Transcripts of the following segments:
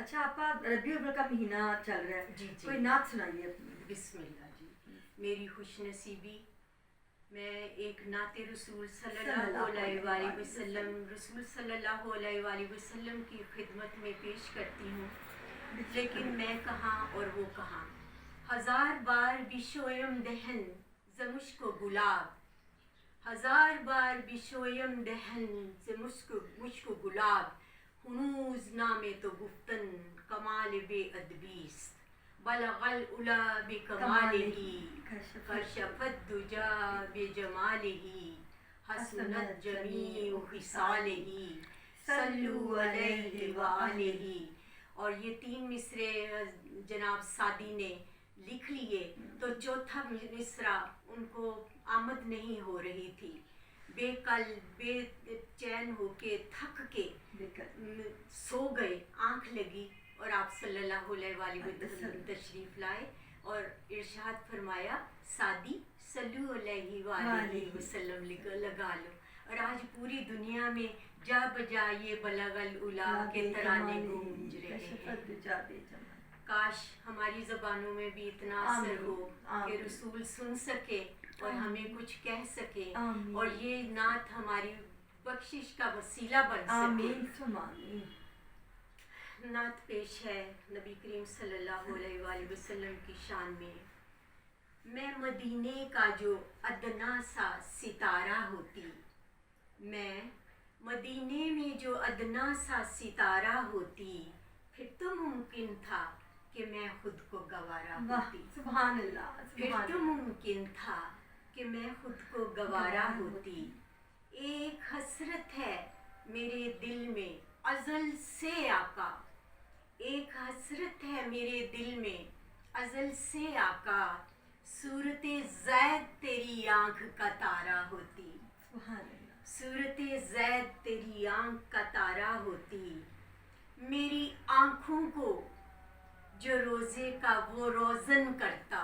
اچھا آپا ربیع الاول کا مہینہ چل رہا ہے، جی کوئی نعت سنائیے اپنی۔ بسم اللہ جی۔ میری خوش نصیبی، میں ایک نعت رسول صلی اللہ علیہ وآلہ وسلم، رسول صلی اللہ علیہ وآلہ وسلم کی خدمت میں پیش کرتی ہوں۔ لیکن میں کہاں اور وہ کہاں، ہزار بار بشویم دہن ز مشک و گلاب، ہزار بار بشویم دہن ز مشک و گلاب، ہنوز نام تو گفتن کمال بے ادبیست، بلغ العلا بکمالہ کشف الدجا بجمالہ، حسنت جمیع خصالہ صلوا علیہ وآلہ۔ اور یہ 3 مصرے جناب سعدی نے لکھ لیے تو چوتھا مصرع ان کو آمد نہیں ہو رہی تھی، بے کل بے چین ہو کے تھک کے سو گئے، آنکھ لگی اور آپ صلی اللہ علیہ وآلہ وسلم تشریف لائے اور ارشاد فرمایا سعدی صلو علیہ وآلہ وسلم لگا لو۔ اور آج پوری دنیا میں جا بجا یہ بلغ العلا کے ترانے گونج رہے ہیں۔ کاش ہماری زبانوں میں بھی اتنا اثر ہو کہ رسول سن سکے اور ہمیں کچھ کہہ سکے، اور یہ نعت ہماری بخشش کا وسیلہ بن سکے۔ نعت پیش ہے نبی کریم صلی اللہ علیہ وآلہ وسلم کی شان میں مدینے کا جو ادنا سا ستارہ ہوتی، میں مدینے میں جو ادنا سا ستارہ ہوتی، پھر تو ممکن تھا کہ میں خود کو گوارا ہوتی۔ سبحان اللہ، پھر تو ممکن تھا کہ میں خود کو گوارا ہوتی۔ ایک حسرت ہے میرے دل میں ازل سے آقا، ایک حسرت ہے میرے دل میں ازل سے آقا، صورت زید تیری آنکھ کا تارا ہوتی، صورت زید تیری آنکھ کا تارا ہوتی، میری آنکھوں کو جو روزے کا وہ روزن کرتا،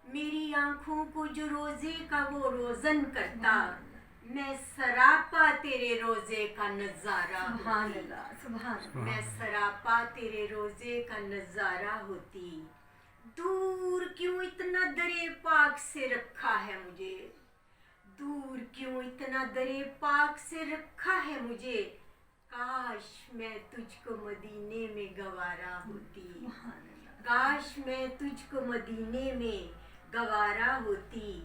میری آنکھوں کو جو روزے کا وہ روزن کرتا، میں سراپا تیرے روزے کا نظارہ ہوتی، میں سراپا تیرے روزے کا نظارہ ہوتی۔ دور کیوں اتنا درے پاک سے رکھا ہے مجھے، دور کیوں اتنا درے پاک سے رکھا ہے مجھے، کاش میں تجھ کو مدینے میں گوارا ہوتی، کاش میں تجھ کو مدینے میں گوارا ہوتی،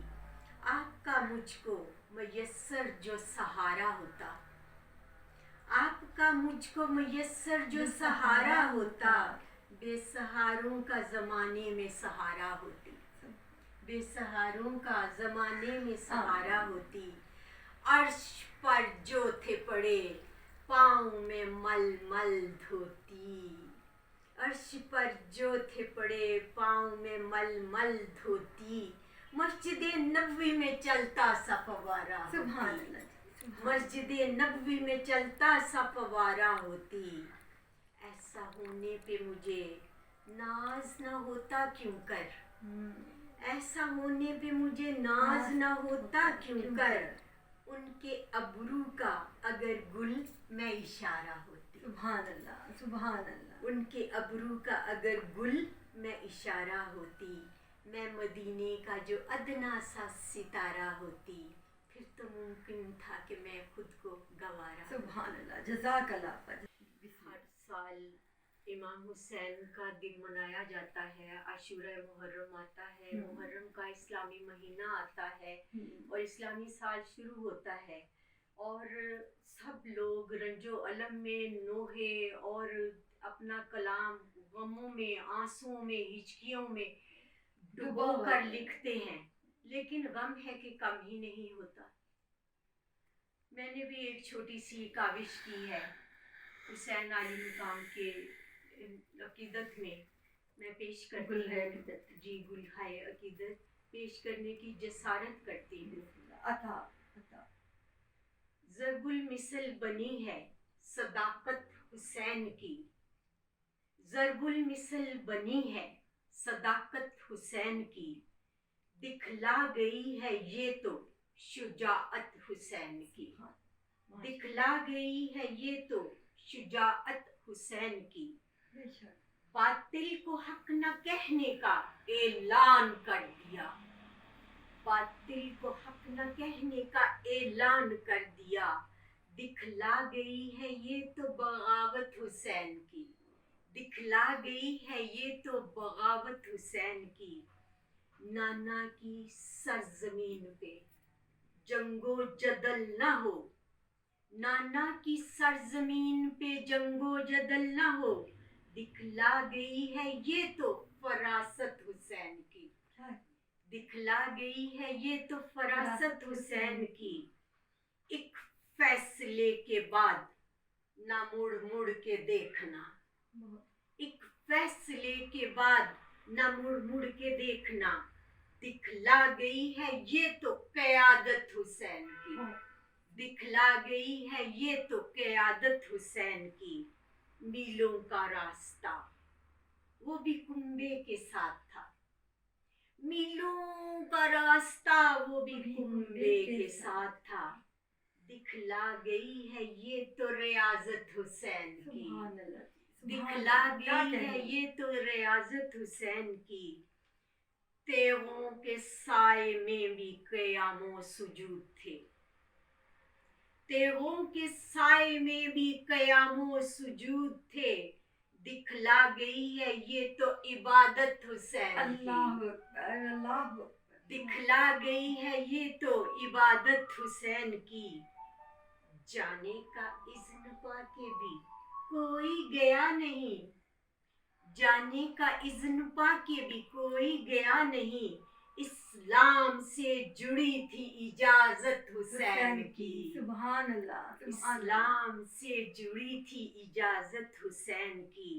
آپ کا مجھ کو میسر جو سہارا ہوتا، آپ کا مجھ کو میسر جو سہارا ہوتا، بے سہاروں کا زمانے میں سہارا ہوتی، بے سہاروں کا زمانے میں سہارا ہوتی، عرش پر جو تھے پڑے پاؤں میں مل مل دھوتی، عرش پر جو تھے پڑے پاؤں میں مل مل دھوتی، مسجد نبوی میں چلتا سا فوارہ ہوتی، مسجد نبوی میں چلتا سا فوارہ ہوتی، ایسا ہونے پہ مجھے ناز نہ ہوتا کیوں کر، ایسا ہونے پہ مجھے ناز نہ ہوتا کیوں کر، ان کے ابرو کا اگر گل میں اشارہ ہوتی، سبحان اللہ، سبحان اللہ، ان کے ابرو کا اگر گل میں اشارہ ہوتی، میں مدینے کا جو ادنا سا ستارہ ہوتی، پھر تو ممکن تھا کہ میں خود کو گوارا۔ سبحان اللہ، جزاک اللہ پر۔ ہر سال امام حسین کا دن منایا جاتا ہے، عاشورہ محرم آتا ہے، محرم کا اسلامی مہینہ آتا ہے اور اسلامی سال شروع ہوتا ہے، اور سب لوگ رنج و الم میں نوحے اور اپنا کلام غموں میں، آنسوؤں میں، ہچکیوں میں ڈبو کر لکھتے ہیں، لیکن غم ہے کہ کم ہی نہیں ہوتا۔ میں نے بھی ایک چھوٹی سی کاوش کی ہے حسین علی مقام کے عقیدت میں پیش کرتی ہوں، جی گلہائے عقیدت پیش کرنے کی جسارت کرتی ہوں۔ ضرب المثل بنی ہے صداقت حسین کی، ضرب المثل بنی ہے صداقت حسین کی، دکھلا گئی ہے یہ تو شجاعت حسین کی، دکھلا گئی ہے یہ تو شجاعت حسین کی، بے شک باطل کو حق نہ کہنے کا اعلان کر دیا، باطل کو حق نہ کہنے کا اعلان کر دیا۔ دکھلا گئی ہے یہ تو بغاوت حسین کی، دکھلا گئی ہے یہ تو بغاوت حسین کی۔ نانا کی سرزمین پہ جنگ و جدل نہ ہو، نانا کی سرزمین پہ جنگ و جدل نہ ہو، دکھلا گئی ہے یہ تو فراست حسین کی، دکھلا گئی ہے یہ تو فراست حسین کی۔ ایک فیصلے کے بعد نہ مڑ مڑ کے دیکھنا، ایک فیصلے کے بعد نہ مڑ مڑ کے دیکھنا، دکھلا گئی ہے یہ تو قیادت حسین کی، دکھلا گئی ہے یہ تو قیادت حسین کی۔ میلوں کا راستہ وہ بھی کنبے کے ساتھ تھا، میلوں کا راستہ وہ بھی کنبے کے ساتھ تھا، دکھلا گئی ہے یہ تو ریاضت حسین کی، سبحان اللہ، دکھلا گئی ہے یہ تو ریاضت حسین کی۔ تیغوں کے سائے میں بھی قیام و سجود تھے، تیغوں کے سائے میں بھی قیام و سجود تھے، دکھلا گئی ہے یہ تو عبادت حسین کی، اللہ اکبر اللہ اکبر، دکھلا گئی ہے یہ تو عبادت حسین کی۔ جانے کا اذن پا کے بھی کوئی گیا نہیں، جانے کا اذن پا کے بھی کوئی گیا نہیں، اسلام سے جڑی تھی اجازت حسین کی، سبحان اللہ سبحان اللہ، اسلام سے جڑی تھی اجازت حسین کی۔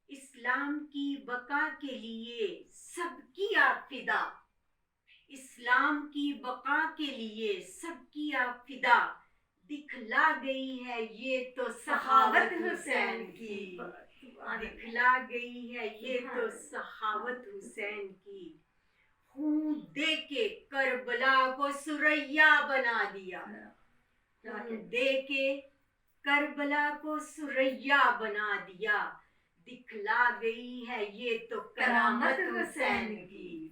اسلام کی بقا کے لیے سب کیا فدا، اسلام کی بقا کے لیے سب کیا فدا، دکھلا گئی ہے یہ تو سخاوت حسین کی، دکھلا گئی ہے یہ تو سخاوت حسین کی۔ خون دے کے کربلا کو ثریا بنا دیا، خون دے کے کربلا کو ثریا بنا دیا، دکھلا گئی ہے یہ تو کرامت حسین کی،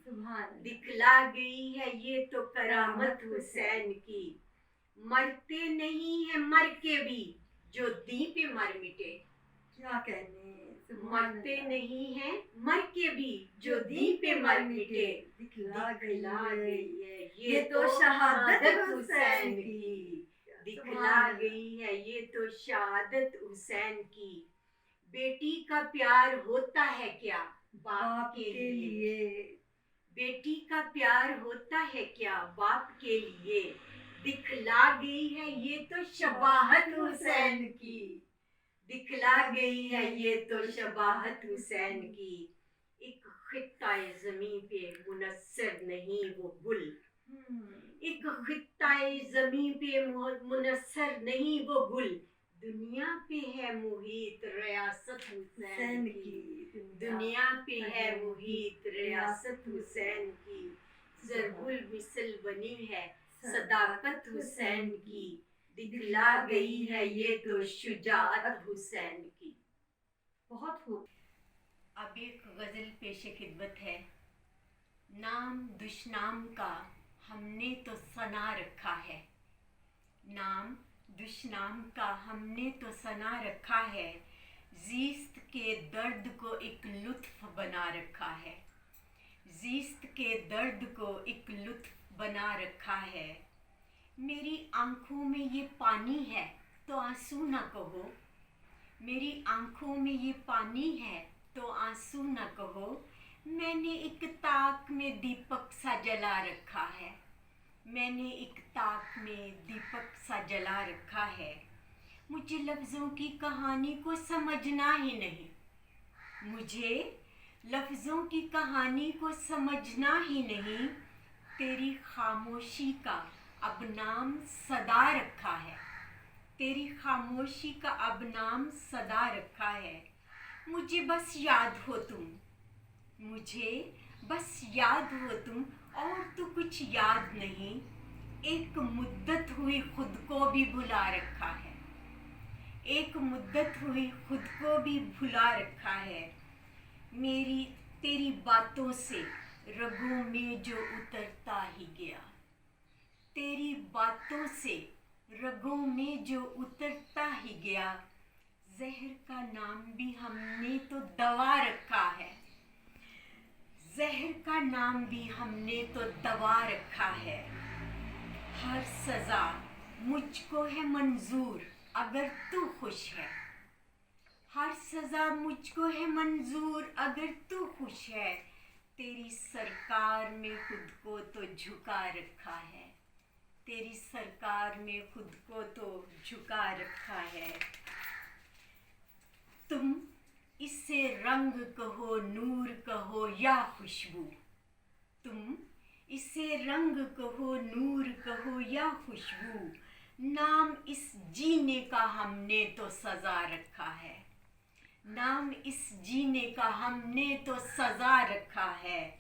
دکھلا گئی ہے یہ تو کرامت حسین کی۔ مرتے نہیں ہیں مر کے بھی جو دین پہ مر مٹے، کیا کہنے، مرتے نہیں ہیں مر کے بھی جو دین پہ مر مٹے، دکھلا دکھلا گئی گئی ہے ہے یہ تو شہادت حسین کی، کی، دکھلا گئی ہے یہ تو شہادت حسین کی۔ بیٹی کا پیار ہوتا ہے کیا باپ کے لیے، بیٹی کا پیار ہوتا ہے کیا باپ کے لیے، دکھلا گئی ہے یہ تو شباہت حسین کی، دکھلا گئی ہے یہ تو شباہت حسین کی۔ ایک خطہ زمین پہ منحصر نہیں وہ گل، ایک خطہ زمین پہ منحصر نہیں وہ گل، دنیا پہ ہے محیط ریاست حسین کی، دنیا پہ ہے محیط ریاست حسین کی۔ ضرب المثل بنی ہے صداقت حسین کی، دکھلا گئی ہے یہ تو شجاعت حسین کی۔ بہت خوب۔ اب ایک غزل پیش خدمت ہے۔ نام دشنام کا ہم نے تو ثنا رکھا ہے، نام دشنام کا ہم نے تو ثنا رکھا ہے، زیست کے درد کو ایک لطف بنا رکھا ہے، زیست کے درد کو ایک لطف بنا رکھا ہے۔ میری آنکھوں میں یہ پانی ہے تو آنسو نہ کہو، میری آنکھوں میں یہ پانی ہے تو آنسو نہ کہو، میں نے ایک تاک میں دیپک سا جلا رکھا ہے، میں نے ایک تاک میں دیپک سا جلا رکھا ہے، مجھے لفظوں کی کہانی کو سمجھنا ہی نہیں، مجھے لفظوں کی کہانی کو سمجھنا ہی نہیں، تیری خاموشی کا اب نام صدا رکھا ہے، تیری خاموشی کا اب نام صدا رکھا ہے، مجھے بس یاد ہو تم، مجھے بس یاد ہو تم اور تو کچھ یاد نہیں، ایک مدت ہوئی خود کو بھی بھلا رکھا ہے، ایک مدت ہوئی خود کو بھی بھلا رکھا ہے. میری تیری باتوں سے رگوں میں جو اترتا ہی گیا. تیری باتوں سے رگوں میں جو اترتا ہی گیا. زہر کا نام بھی ہم نے تو دوا رکھا ہے. زہر کا نام بھی ہم نے تو دوا رکھا ہے. ہر سزا مجھ کو ہے منظور اگر تو خوش ہے. ہر سزا مجھ کو ہے منظور اگر تو خوش ہے. تیری سرکار میں خود کو تو جھکا رکھا ہے. تیری سرکار میں خود کو تو جھکا رکھا ہے. تم اسے رنگ کہو نور کہو یا خوشبو. تم اسے رنگ کہو نور کہو یا خوشبو. نام اس جینے کا ہم نے تو سزا رکھا ہے. نام اس جینے کا ہم نے تو سزا رکھا ہے.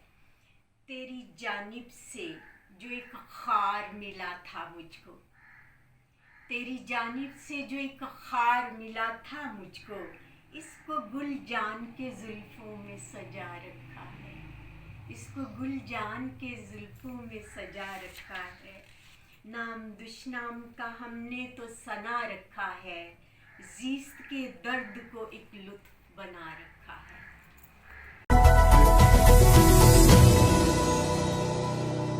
تیری جانب سے جو ایک خار ملا تھا مجھ کو. تیری جانب سے جو ایک خار ملا تھا مجھ کو. اس کو گل جان کے زلفوں میں سجا رکھا ہے. اس کو گل جان کے زلفوں میں سجا رکھا ہے. نام دشنام کا ہم نے تو ثنا رکھا ہے. زیست کے درد کو ایک لطف بنا رکھا ہے.